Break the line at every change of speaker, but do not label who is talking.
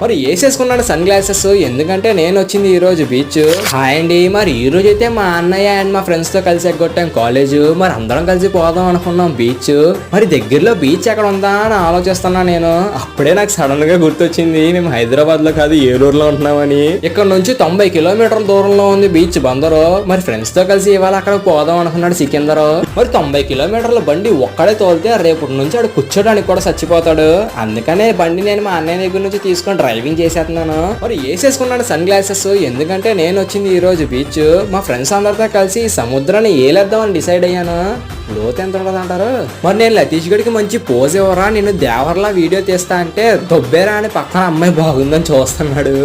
మరి వేసేసుకున్నాను sun glasses, ఎందుకంటే నేను వచ్చింది ఈ రోజు బీచ్. హాయ్ అండి. మరి ఈ రోజు అయితే మా అన్నయ్య అండ్ మా ఫ్రెండ్స్ తో కలిసి ఎగ్గొట్టాం కాలేజ్. మరి అందరం కలిసి పోదాం అనుకున్నాం బీచ్. మరి దగ్గరలో బీచ్ ఎక్కడ ఉందా అని ఆలోచిస్తున్నా నేను. అప్పుడే నాకు సడన్ గా గుర్తొచ్చింది, మేము హైదరాబాద్ లో కాదు ఏలూరులో ఉంటున్నామని. ఇక్కడ నుంచి 90 కిలోమీటర్ల దూరంలో ఉంది బీచ్ బందరు. మరి ఫ్రెండ్స్ తో కలిసి ఇవాళ అక్కడ పోదాం అనుకున్నాడు సికిందర్. మరి 90 కిలోమీటర్ల బండి ఒక్కడే తోలితే రేపటి నుంచి ఆడు కూర్చోడానికి కూడా చచ్చిపోతాడు. అందుకనే బండి నేను మా అన్నయ్య దగ్గర నుంచి తీసుకొని డ్రైవింగ్ చేసేస్తున్నాను. మరి వేసేసుకున్నాను సన్ గ్లాసెస్, ఎందుకంటే నేను వచ్చింది ఈ రోజు బీచ్. మా ఫ్రెండ్స్ అందరితో కలిసి సముద్రాన్ని ఏలేద్దామని డిసైడ్ అయ్యాను. లోతు ఎంత ఉండదు అంటారు. మరి నేను లతీష్ గడికి మంచి పోజ్ ఇవ్వరా, నేను దేవర్లా వీడియో తీస్తా అంటే దొబ్బేరా అని పక్కన అమ్మాయి బాగుందని చూస్తున్నాడు.